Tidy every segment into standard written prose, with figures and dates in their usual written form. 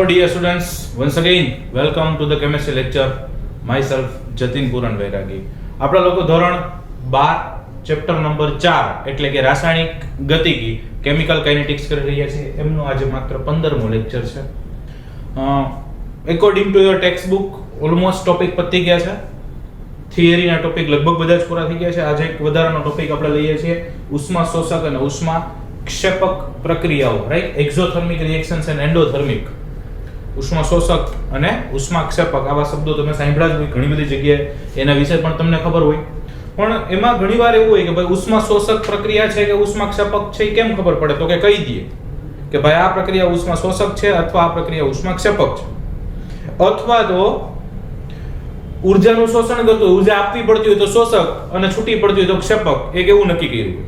Hello dear students, once again welcome to the chemistry lecture. Myself Jatin Puran Vairagi. આપણા લોકો ધોરણ 12 chapter number 4 એટલે કે રાસાયણિક ગતિકી કેમિકલ કાઇનેટિક્સ કરી રહ્યા છે. એમનો આજે માત્ર 15મો લેક્ચર છે. According to your text book almost topic પતી ગયા છે. થિયરીના ટોપિક લગભગ બધા જ પૂરા થઈ ગયા છે. આજે એક વધારાનો ટોપિક આપણે લઈએ છીએ ઉષ્મા શોષક અને ઉષ્મા ક્ષેપક પ્રક્રિયાઓ, right? Exothermic reactions and endothermic. ઉષ્મા શોષક અને ઉષ્મા ક્ષેપક આવા શબ્દો તમે સાંભળ્યા જ હોય ઘણી બધી જગ્યાએ, એના વિશે પણ તમને ખબર હોય. પણ એમાં ઘણીવાર એવું હોય કે ભાઈ ઉષ્મા શોષક પ્રક્રિયા છે કે ઉષ્મા ક્ષેપક છે એ કેમ ખબર પડે? તો કે કહી દઈએ કે ભાઈ આ પ્રક્રિયા ઉષ્મા શોષક છે અથવા આ પ્રક્રિયા ઉષ્મા ક્ષેપક છે. અથવા તો ઊર્જાનું શોષણ કરતું હોય, ઊર્જા આપવી પડતી હોય તો શોષક અને છૂટી પડતી હોય તો ક્ષેપક, એક એવું નક્કી કર્યું હોય.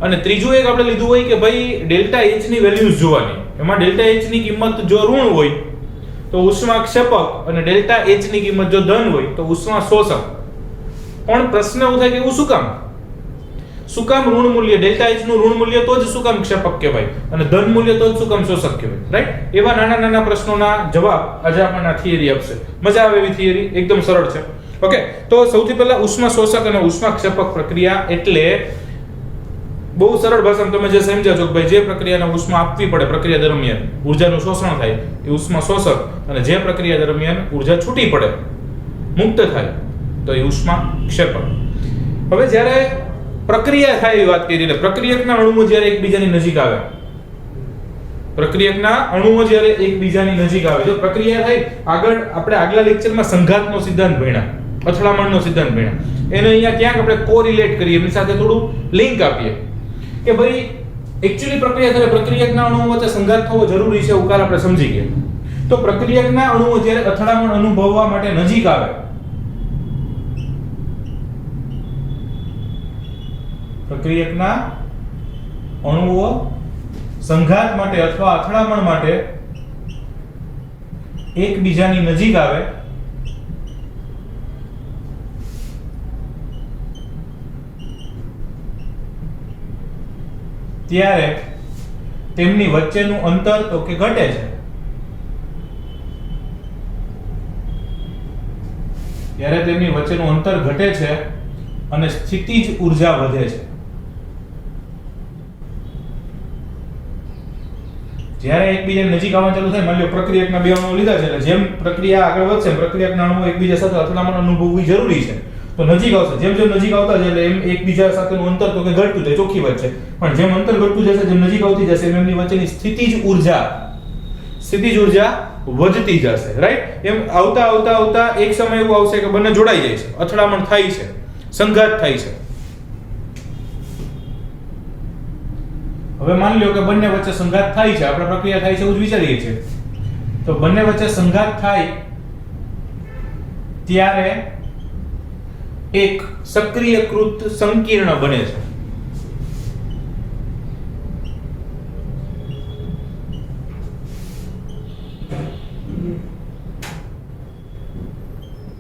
અને ત્રીજું એક આપણે લીધું હોય કે ભાઈ ડેલ્ટા H ની વેલ્યુઝ જોવાની. એમાં ડેલ્ટા H ની કિંમત જો ઋણ હોય તો ઉષ્મા ક્ષેપક અને ડેલ્ટા H ની કિંમત જો ધન હોય તો ઉષ્મા શોષક. પણ પ્રશ્ન એવું થાય કે એવું શું કામ? શું કામ ઋણ મૂલ્ય ડેલ્ટા H નું ઋણ મૂલ્ય તો જ શું કામ ક્ષેપક કહેવાય અને ધન મૂલ્ય તો જ શું કામ શોષક કહેવાય, રાઈટ? એવા નાના નાના પ્રશ્નોના જવાબ આજે આપણને આ થિયરી આપશે. મજા આવે એવી થિયરી, એકદમ સરળ છે. ઓકે, તો સૌથી પહેલા ઉષ્મા શોષક અને ઉષ્મા ક્ષેપક પ્રક્રિયા એટલે બહુ સરળ ભાષામાં તમે જે સમજ્યા છો કે ભાઈ જે પ્રક્રિયાને ઉષ્મા આપવી પડે પ્રક્રિયા દરમિયાન ઊર્જાનું શોષણ થાય એ ઉષ્મા શોષક, અને જે પ્રક્રિયા દરમિયાન ઊર્જા છૂટી પડે મુક્ત થાય તો એ ઉષ્મા ક્ષેપક. હવે જ્યારે પ્રક્રિયા થાય એ વાત કરી, એટલે પ્રક્રિયકના અણુઓ જ્યારે એકબીજાની નજીક આવે, પ્રક્રિયકના અણુઓ જ્યારે એકબીજાની નજીક આવે, જો પ્રક્રિયા થાય, આગળ આપણે આગલા લેક્ચરમાં સંઘાતનો સિદ્ધાંત ભણ્યા, અથડામણનો સિદ્ધાંત ભણ્યા, એને અહીંયા ક્યાંક આપણે કોરિલેટ કરીએ, એની સાથે થોડું લિંક આપીએ કે ભાઈ એક્ચ્યુઅલી પ્રક્રિયા થાય પ્રક્રિયકના અણુઓ વચ્ચે સંઘાત થવો જરૂરી છે, એવું કાલ આપણે સમજી ગયા. તો પ્રક્રિયકના અણુઓ જ્યારે અથડામણ અનુભવવા માટે નજીક આવે, પ્રક્રિયકના અણુઓ સંઘાત માટે અથવા અથડામણ માટે એકબીજાની નજીક આવે ત્યારે તેમની વચ્ચેનું અંતર તો કે ઘટે છે. ત્યારે તેમની વચ્ચેનું અંતર ઘટે છે અને સ્થિતિજ ઊર્જા વધે છે. જ્યારે એકબીજાની નજીક આવવાનું ચાલુ થાય, માની લો પ્રક્રિયકના બે અણુઓ લીધા છે, એટલે જેમ પ્રક્રિયા આગળ વધશે પ્રક્રિયકના અણુઓ એકબીજા સાથે અથડામણ અનુભવવી જરૂરી છે, તો નજીક આવશે. જેમ જેમ નજીક આવતા જાય એટલે એમ એકબીજા સાથેનું અંતર તો કે ઘટતું જાય, ચોખ્ખી વાત છે. પણ જેમ અંતર ઘટતું જશે, જેમ નજીક આવતી જશે એમ એમની વચ્ચેની સ્થિતિજ ઊર્જા વધતી જશે, રાઈટ? એમ આવતા આવતા આવતા એક સમય એવો આવશે કે બંને જોડાઈ જાય છે, અથડામણ થાય છે, સંઘાત થાય છે. હવે માની લો કે બંને વચ્ચે સંઘાત થાય છે, આપણે પ્રક્રિયા થાય છે એવું જ વિચારીએ છીએ. તો બંને વચ્ચે સંઘાત થાય ત્યારે એક સક્રિયકૃત સંકીર્ણ બને છે.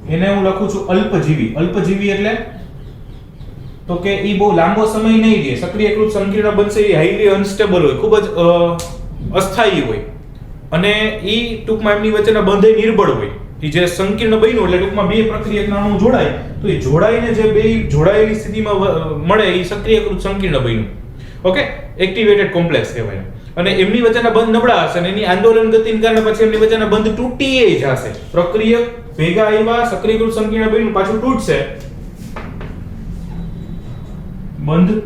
એને હું લખું છું અલ્પજીવી. અલ્પજીવી એટલે તો કે ઈ બહુ લાંબો સમય નહીં રહે. સક્રિયકૃત સંકીર્ણ બનશે એ હાઈલી અનસ્ટેબલ હોય, ખૂબ જ અસ્થાયી હોય, અને ઈ ટૂંકમાં એમની વચ્ચેના બંધ નિર્બળ હોય. જે સંકીર્ણ બન્યું એટલે ટૂંકમાં બે પ્રક્રિયકના અણુ જોડાય તો એ જોડાઈને જે બે જોડાયેલી સ્થિતિમાં મળે એ સક્રિયકૃત સંકીર્ણ બન્યું. ઓકે, એક્ટિવેટેડ કોમ્પ્લેક્સ કહેવાય. અને એમની વચ્ચેના બંધ નબળા હશે અને એની આંદોલન ગતિને કારણે પછી એમની વચ્ચેના બંધ તૂટી જશે. પ્રક્રિયક ભેગા આવ્યા, સક્રિયકૃત સંકીર્ણ બન્યું, પાછું તૂટશે. બંધ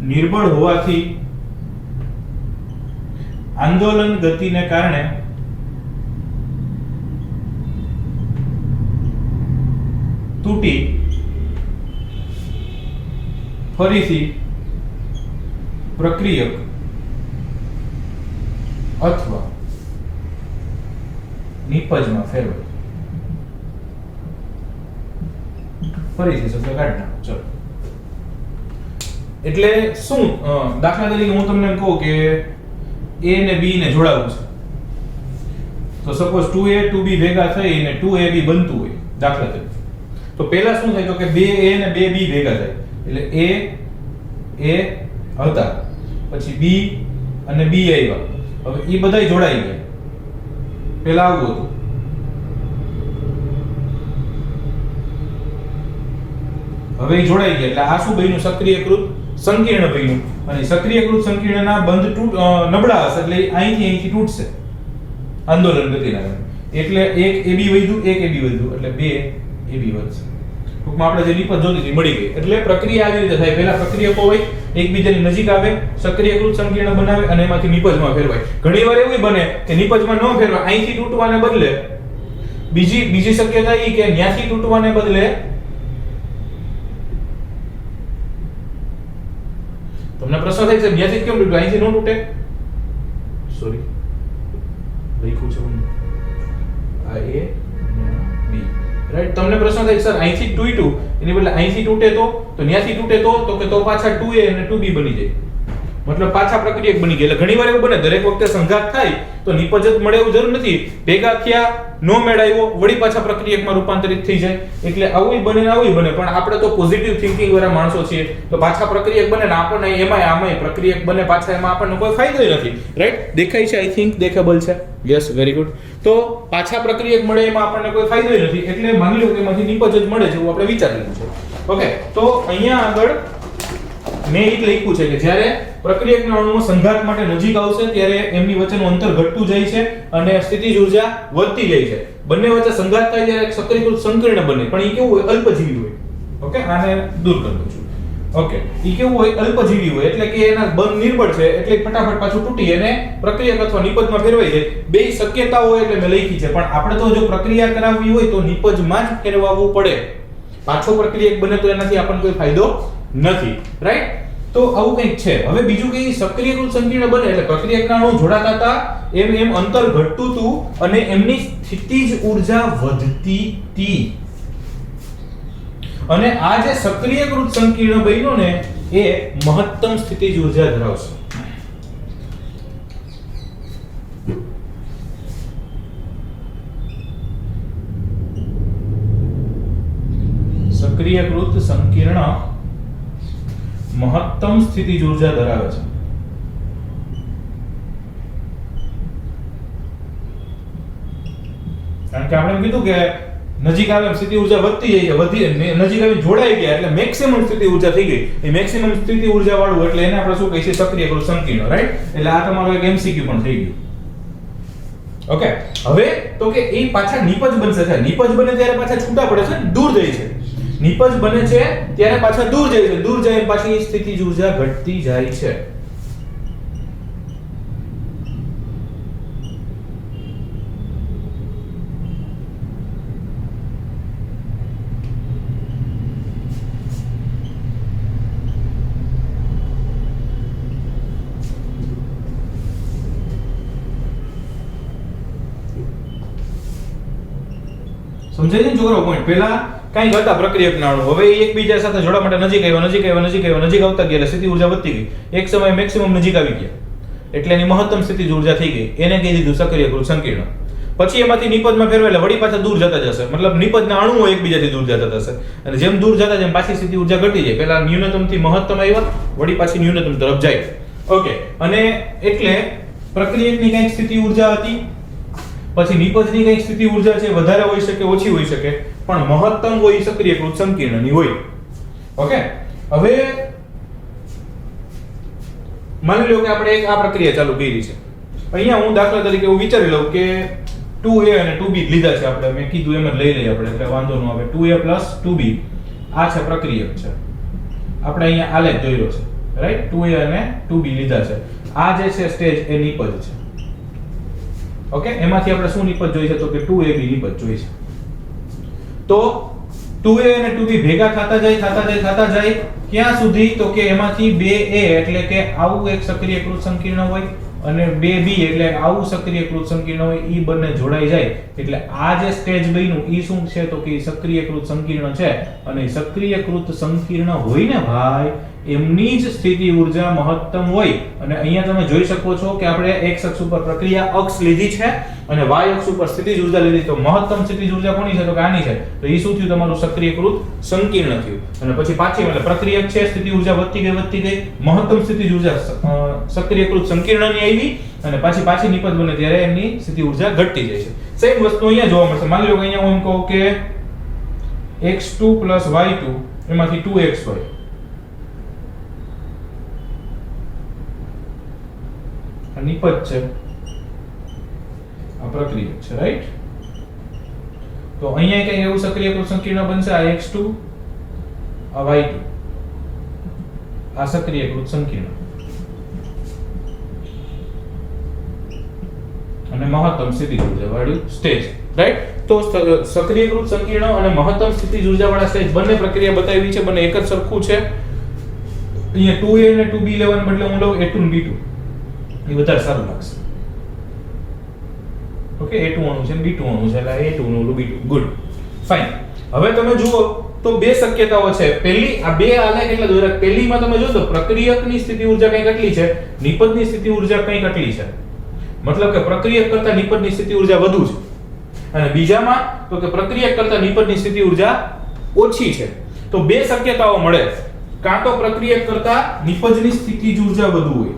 નિર્બળ હોવાથી આંદોલન ગતિને કારણે તૂટી ફરીથી પ્રક્રિયક અથવા નિપજમાં ફેરવાય. ફરીથી શબ્દ કાઢી નાખો. ચલો, એટલે શું? દાખલા તરીકે હું તમને એમ કહું કે A ને B ને જોડાવવું છે, તો સપોઝ 2A 2B ભેગા થઈને 2AB બનતું હોય દાખલા તરીકે, તો પહેલા શું થાય તો કે 2A ને 2B ભેગા થાય એટલે A હતા, પછી B અને B આવ્યા, હવે ઈ બધાય જોડાઈ ગયા. પેલા આવું હતું. હવે ઈ જોડાઈ ગયા એટલે આ શું બન્યું? સક્રિયકૃત સંકીર્ણ બન્યું. અને સક્રિયકૃત સંકીર્ણના બંધ નબળા હશે એટલે અહીંથી તૂટશે આંદોલન ગતિના કારણે. એટલે એક AB વધ્યું, એક AB વધ્યું એટલે 2 AB વધશે. ટૂંકમાં આપણે જે નિપજ જોતી હતી મળી ગઈ. એટલે પ્રક્રિયા આવી રીતે થાય. પહેલા પ્રક્રિયકો હોય, એકબીજાની નજીક આવે, સક્રિયકૃત સંકીર્ણ બનાવે અને એમાંથી નિપજમાં ફેરવાય. ઘણીવાર એવું બને કે નિપજમાં ન ફેરવાય, અહીંથી તૂટવાને બદલે બીજી શક્યતા એ કે ન્યાથી તૂટવાને બદલે તમને પ્રશ્ન થાય છે ન્યાથી કેમ તૂટ્યું, અહીંથી ન તૂટે? સોરી લખ્યું છે આ A B, રાઈટ? તમને પ્રશ્ન થાય સર અહીંથી તૂટ્યું એની બદલે અહીંથી તૂટે તો ન્યાથી તૂટે તો કે તો પાછા 2A અને 2B બની જાય. મતલબ પાછા પ્રક્રિયક બની ગયા. એટલે ઘણીવાર એવું બને દરેક વખતે સંઘાત થાય તો નિપજ જ મળે એવું જરૂર નથી. ભેગા થયા, નો મેળાવ્યો, વળી પાછા પ્રક્રિયકમાં રૂપાંતરિત થઈ જાય. એટલે આવું બને ને આવું બને. પણ આપણે તો પોઝિટિવ થિંકિંગ વાળા માણસો છીએ તો પાછા પ્રક્રિયક બને ને આપણને આમાંય પ્રક્રિયક બને પાછા, એમાં આપણને કોઈ ફાયદો નથી, રાઈટ? દેખાય છે? આઈ થિંક દેખેબલ છે. Yes, very good. તો પાછા પ્રક્રિયક મળે એમાં આપણને કોઈ ફાયદો નથી. એટલે માની લો કે એમાંથી નિપજ જ મળે છે એવું આપણે વિચારેલું છે. ઓકે, તો અહીંયા આગળ મેં એ લખ્યું છે કે જ્યારે પ્રક્રિયકના અણુઓ સંઘાત માટે નજીક આવશે ત્યારે એમની વચ્ચેનું અંતર ઘટતું જાય છે અને સ્થિતિજ ઊર્જા વધતી જાય છે. બંને વચ્ચે સંઘાત થાય ત્યારે એક સક્રિયકૃત સંકીર્ણ બને. પણ એ કેવું હોય? અલ્પજીવી હોય. ઓકે, આને દૂર કરી દઉં છું. ઓકે, એ કેવું હોય? અલ્પજીવી હોય. એટલે કે એના બંધ નિર્બળ છે એટલે ફટાફટ પાછું તૂટી અને પ્રક્રિયક અથવા નિપજમાં ફેરવાઈ જાય. બે શક્યતાઓ હોય એટલે મેં લખી છે. પણ આપણે તો જો પ્રક્રિયા કરાવવી હોય તો નિપજમાં જ ફેરવાવું પડે. પાછો પ્રક્રિયક બને તો એનાથી આપણને કોઈ ફાયદો નથી, રાઈટ? તો આવું કંઈક છે. હવે બીજું કે સક્રિયકૃત સંકીર્ણ બને એટલે પ્રક્રિયકના અણુ જોડાતા હતા એમ અંતર ઘટતું હતું અને એમની સ્થિતિજ ઊર્જા વધતી હતી. અને આ જે સક્રિયકૃત સંકીર્ણ બન્યો ને એ મહત્તમ સ્થિતિજ ઊર્જા ધરાવશે. સક્રિયકૃત સંકીર્ણ મહત્તમ સ્થિતિજ ઊર્જા ધરાવે છે. કારણ કે આપણે કીધું કે નજીક આવે સ્થિતિ ઊર્જા વધતી જાય છે, નજીક આવી જોડાઈ ગયા એટલે મેક્સિમમ સ્થિતિ ઊર્જા થઈ ગઈ. એ મેક્સિમમ સ્થિતિ ઊર્જા વાળું એટલે એને આપણે શું કહીએ? સક્રિયકૃત સંકીર્ણ, રાઈટ? એટલે આ તમારો એક MCQ પણ થઈ ગયું. ઓકે, હવે તો કે એ પાછા નિપજ બનશે છે. નિપજ બને ત્યારે પાછા છૂટા પડે છે, દૂર જાય છે. નિપજ બને છે ત્યારે પાછા દૂર જાય છે. દૂર જાય પાછી સ્થિતિજ ઊર્જા ઘટતી જાય છે. સમજાય છે છોકરો પોઈન્ટ? પહેલા કઈ હતા પ્રક્રિયકના અણુ, હવે એકબીજા સાથે જોડવા માટે નજીક આવ્યા, નજીક આવતા ગયા એટલે સ્થિતિ ઊર્જા વધતી ગઈ. એક સમયે મેક્સિમમ નજીક આવી ગયા એટલે એની મહત્તમ સ્થિતિજ ઊર્જા થઈ ગઈ. એને કહી દીધું સક્રિયકૃત સંકીર્ણ. પછી એમાંથી નિપજમાં ફેરવાય વળી પાછા દૂર જતા જશે. મતલબ નિપજના અણુઓ એકબીજાથી દૂર જતા જશે અને જેમ દૂર જતા જેમ પાછી સ્થિતિ ઊર્જા ઘટી જાય. પહેલા ન્યૂનતમથી મહત્તમ આવ્યા, વળી પાછી ન્યૂનતમ તરફ જાય. ઓકે, અને એટલે પ્રક્રિયકની કઈક સ્થિતિ ઊર્જા હતી, પછી નિપજની કઈક સ્થિતિ ઊર્જા છે, વધારે હોઈ શકે, ઓછી હોઈ શકે, પણ મહત્તમ હોય સક્રિયકૃત સંકીર્ણની હોય. ઓકે, હવે માની લો કે આપણે એક આ પ્રક્રિયા ચાલુ કરી છે. અહીંયા હું દાખલા તરીકે એવું વિચારી લઉં કે 2A અને 2B લીધા છે આપણે. મેં કીધું એમ જ લઈ લઈએ આપણે એટલે વાંધો ન આવે. 2A + 2B આ છે પ્રક્રિયક છે. આપણે અહીંયા આલેખ દોર્યો છે, રાઈટ? 2A અને 2B લીધા છે. આ જે છે સ્ટેજ એ નિપજ છે. ઓકે, એમાંથી આપણે શું નિપજ જોઈએ છે? તો કે 2AB નિપજ જોઈએ છે. તો 2A અને 2B ભેગા થતા જાય ક્યાં સુધી? તો કે એમાંથી 2A એટલે કે આવું એક સક્રિયકૃત સંકીર્ણ હોય અને 2B એટલે આવું સક્રિયકૃત સંકીર્ણ હોય. ઈ બંને જોડાઈ જાય એટલે આ જે સ્ટેજ બન્યું ઈ શું છે તો કે સક્રિયકૃત સંકીર્ણ છે, અને સક્રિયકૃત સંકીર્ણ હોય ને ભાઈ એમની જ સ્થિતિ ઊર્જા મહત્તમ હોય. અને અહીંયા તમે જોઈ શકો છો કે આપણે x અક્ષ ઉપર પ્રક્રિયા અક્ષ લીધી છે અને y અક્ષ ઉપર સ્થિતિજ ઊર્જા લીધી. તો મહત્તમ સ્થિતિજ ઊર્જા કોની છે તો કે આની છે. તો ઈ શું થયું તમારું સક્રિયકૃત સંકીર્ણ થયું. અને પછી પાછી એટલે પ્રક્રિયક છે, સ્થિતિ ઊર્જા વધતી ગઈ, મહત્તમ સ્થિતિજ ઊર્જા સક્રિયકૃત સંકીર્ણની આવી અને પાછી નિપજ બને ત્યારે એમની સ્થિતિ ઊર્જા ઘટતી જાય છે. સેમ વસ્તુ અહીંયા જોવા મળશે. માની લો કે અહીંયા હું એમ કહું કે x2 y2 એમાંથી 2xy આ નિપજ છે, આ પ્રક્રિયક છે, રાઈટ? તો અહીંયા કઈ એવું સક્રિયકૃત સંકીર્ણ બનશે, આ x2 આ y2 આ સક્રિયકૃત સંકીર્ણ અને મહત્તમ સ્થિતિ ઊર્જા વાળું સ્ટેજ, રાઈટ? તો સક્રિયકૃત સંકીર્ણ અને મહત્તમ સ્થિતિ ઊર્જા વાળા સ્ટેજ બંને પ્રક્રિયા બતાવી છે, બંને એક જ સરખું છે. અહીંયા 2a અને 2b લેવાને બદલે હું લઉં a2 અને b2, એ વધારે સારું લાગશે. ઓકે, a2 અણુ છે અને b2 અણુ છે, એટલે a2 અને ઓલું b2. Good, fine. હવે તમે જુઓ તો બે શક્યતાઓ છે. પહેલી આ બે આલેખ એટલે દોરા. પહેલીમાં તમે જો તો પ્રક્રિયકની સ્થિતિ ઊર્જા કઈ કેટલી છે, નિપજની સ્થિતિ ઊર્જા કઈ કેટલી છે, મતલબ કે પ્રક્રિયક કરતા નિપજની સ્થિતિ ઊર્જા વધુ છે. અને બીજામાં તો કે પ્રક્રિયક કરતા નિપજની સ્થિતિ ઊર્જા ઓછી છે. તો બે શક્યતાઓ મળે, કાં તો પ્રક્રિયક કરતા નિપજની સ્થિતિ ઊર્જા વધુ હોય,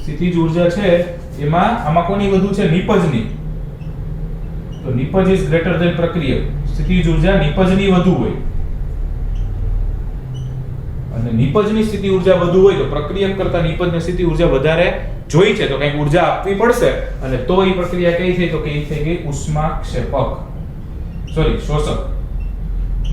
સ્થિતિજ ઊર્જા છે એમાં આમાં કોની વધુ છે, નિપજની. તો નિપજ ઇઝ ગ્રેટર ધેન પ્રક્રિયક. સ્થિતિજ ઊર્જા નિપજની વધુ હોય અને નિપજની સ્થિતિ ઊર્જા વધુ હોય તો પ્રક્રિયક કરતા નિપજની સ્થિતિ ઊર્જા વધારે જોઈ છે, તો કંઈક ઊર્જા આપવી પડશે. અને તો એ પ્રક્રિયા કઈ થઈ તો કે એ થઈ ગઈ ઉષ્માક્ષેપક, સોરી શોષક.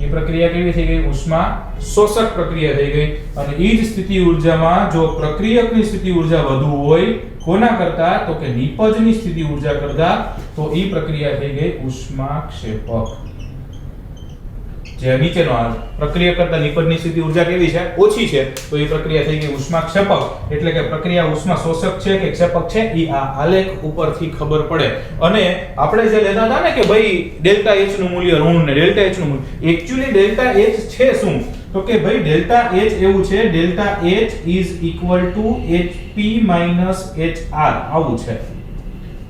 એ પ્રક્રિયા કેવી થઈ ગઈ, ઉષ્મા શોષક પ્રક્રિયા થઈ ગઈ. અને એ જ સ્થિતિ ઊર્જામાં જો પ્રક્રિયકની સ્થિતિ ઊર્જા વધુ હોય કોના કરતા તો કે નિપજની સ્થિતિ ઊર્જા કરતા, તો એ પ્રક્રિયા થઈ ગઈ ઉષ્માક્ષેપક. જે નીચેનો આ પ્રક્રિયા કરતા નિપજની સ્થિતિ ઊર્જા કેવી છે, ઓછી છે, તો એ પ્રક્રિયા થઈ ગઈ ઉષ્માક્ષેપક. એટલે કે પ્રક્રિયા ઉષ્મા શોષક છે કે ક્ષેપક છે એ આ આલેખ ઉપરથી ખબર પડે. અને આપણે જે લેતા હતા ને કે ભાઈ ડેલ્ટા h નું મૂલ્ય ઋણ ને ડેલ્ટા h નું મૂલ્ય, એકચ્યુઅલી ડેલ્ટા h છે શું તો કે ભાઈ ડેલ્ટા h એવું છે, delta h is equal to hp minus hr, આવું છે.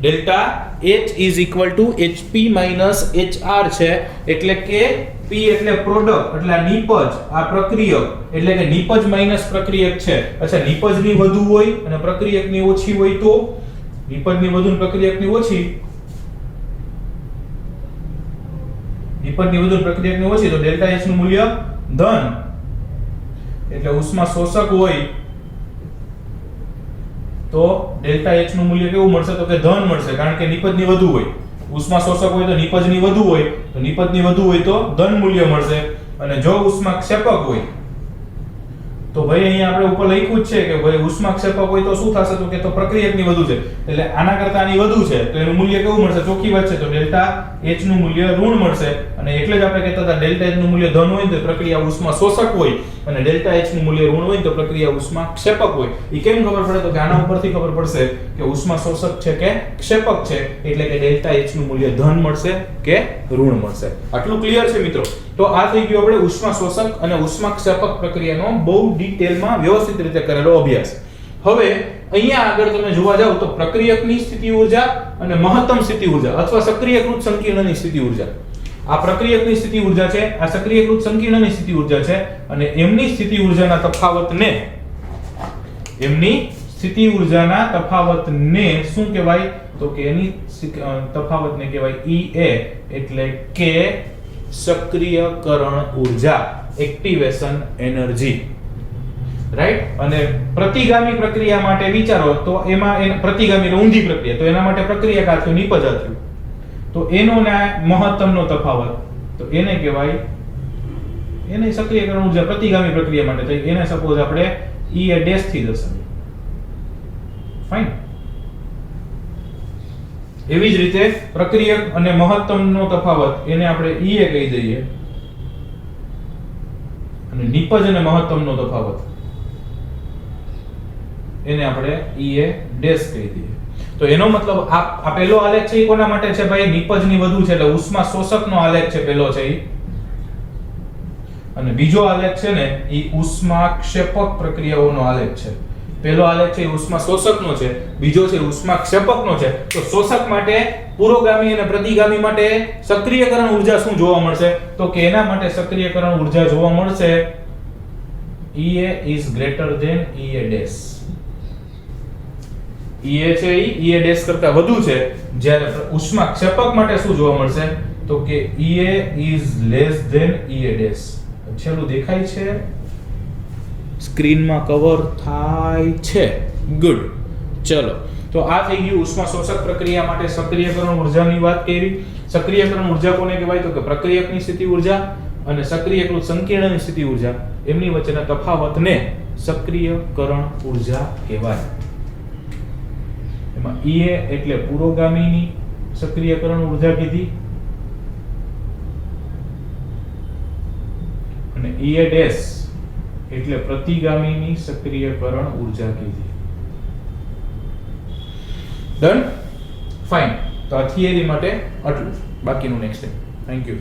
Delta h is equal to hp minus hr છે. એટલે કે p એટલે પ્રોડક્ટ, એટલે આ નિપજ, આ પ્રક્રિયક, એટલે કે નિપજ માઈનસ પ્રક્રિયક છે. અચ્છા, નિપજની વધુ હોય અને પ્રક્રિયકની ઓછી હોય તો નિપજની વધુ અને પ્રક્રિયકની ઓછી, નિપજની વધુ અને પ્રક્રિયકની ઓછી તો ડેલ્ટા h નું મૂલ્ય ધન. એટલે ઉષ્મા શોષક હોય તો ડેલ્ટા h નું મૂલ્ય કેવું મળશે તો કે ધન મળશે, કારણ કે નિપજની વધુ હોય. ઉષ્મા શોષક હોય તો નિપજની વધુ હોય, તો નિપજની વધુ હોય તો ધન મૂલ્ય મળશે. અને જો ઉષ્માક્ષેપક હોય તો ભાઈ અહીંયા આપણે ઉપર લખ્યું જ છે કે ભાઈ ઉષ્માક્ષેપક હોય તો શું થશે તો કે તો પ્રક્રિયકની વધુ છે, એટલે આના કરતા આની વધુ છે તો એનું મૂલ્ય કેવું મળશે, ચોખ્ખી વાત છે, તો ડેલ્ટા h નું મૂલ્ય ઋણ મળશે. અને એટલે જ આપણે કહેતા હતા ડેલ્ટા h નું મૂલ્ય ધન હોય તો પ્રક્રિયા ઉષ્મા શોષક હોય અને ડેલ્ટા h નું મૂલ્ય ઋણ હોય તો પ્રક્રિયા ઉષ્માક્ષેપક હોય. એ કેમ ખબર પડે તો કે આના ઉપરથી ખબર પડશે કે ઉષ્મા શોષક છે કે ક્ષેપક છે, એટલે કે ડેલ્ટા h નું મૂલ્ય ધન મળશે કે ઋણ મળશે. આટલું ક્લિયર છે મિત્રો? તો આ થઈ ગયો આપણે ઉષ્મા શોષક અને ઉષ્માક્ષેપક પ્રક્રિયાનો બહુ ડિટેલમાં વ્યવસ્થિત રીતે કરેલો અભ્યાસ. હવે અહીંયા આગળ તમે જોવા જાવ તો પ્રક્રિયકની સ્થિતિ ઊર્જા અને મહત્તમ સ્થિતિ ઊર્જા અથવા સક્રિયકૃત સંકીર્ણની સ્થિતિ ઊર્જા, આ પ્રક્રિયકની સ્થિતિ ઊર્જા છે, આ સક્રિયકૃત સંકીર્ણની સ્થિતિ ઊર્જા છે. અને એમની સ્થિતિ ઊર્જાના તફાવતને, એમની સ્થિતિ ઊર્જાના તફાવતને શું કહેવાય તો કે એની તફાવતને કહેવાય EA, એટલે કે સક્રિયકરણ ઊર્જા, એક્ટિવેશન એનર્જી, રાઈટ? અને પ્રતિગામી પ્રક્રિયા માટે વિચારો તો એમાં પ્રતિગામી એટલે ઊંધી પ્રક્રિયા, તો એના માટે પ્રક્રિયા કા થયું, નિપજ થયું, તો એનો ને મહત્તમનો તફાવત તો એને કહેવાય, એને સક્રિયકરણ ઊર્જા પ્રતિગામી પ્રક્રિયા માટે તો એને સપોઝ આપણે EA ડેશ થી દર્શાવીએ. ફાઇન. એવી જ રીતે પ્રક્રિયક અને મહત્તમનો તફાવત એને આપણે EA કહી દઈએ અને નિપજ અને મહત્તમનો તફાવત એને આપણે EA ડેશ કહી દઈએ. તો એનો મતલબ આ પહેલો આલેખ છે એ કોના માટે છે ભાઈ? નિપજની વધુ છે એટલે ઉષ્મા શોષકનો આલેખ છે પહેલો છે ઈ. અને બીજો આલેખ છે ને ઈ ઉષ્મા ક્ષેપક પ્રક્રિયાઓનો આલેખ છે. પહેલો આલેખ છે એ ઉષ્મા શોષકનો છે, બીજો છે ઉષ્મા ક્ષેપકનો છે. તો શોષક માટે પુરોગામી અને પ્રતિગામી માટે સક્રિયકરણ ઊર્જા શું જોવા મળશે? તો કે એના માટે સક્રિયકરણ ઊર્જા જોવા મળશે EA is greater than EA dash. EA છે ઈ EA dash કરતા વધુ છે, જ્યારે ઉષ્મા ક્ષેપક માટે શું જોવા મળશે? તો કે EA is less than EA dash. છેલ્લું દેખાય છે? સ્ક્રીનમાં કવર થાય છે. ગુડ. ચલો, તો આ થઈ ગયું ઉષ્મા શોષક પ્રક્રિયા માટે સક્રિયકરણ ઊર્જાની વાત કરી. સક્રિયકરણ ઊર્જા કોને કહેવાય? તો કે પ્રક્રિયકની સ્થિતિ ઊર્જા અને સક્રિયકૃત સંકીર્ણની સ્થિતિ ઊર્જા એમની વચ્ચેના તફાવતને સક્રિયકરણ ઊર્જા કહેવાય. એમાં EA એટલે પુરોગામીની સક્રિયકરણ ઊર્જા કીધી અને EA dash એટલે પ્રતિગામીની સક્રિયકરણ ઊર્જા કીધી. ડન? ફાઇન. તો આ થિયરી માટે આટલું, બાકીનું નેક્સ્ટ ટાઈમ. Thank you.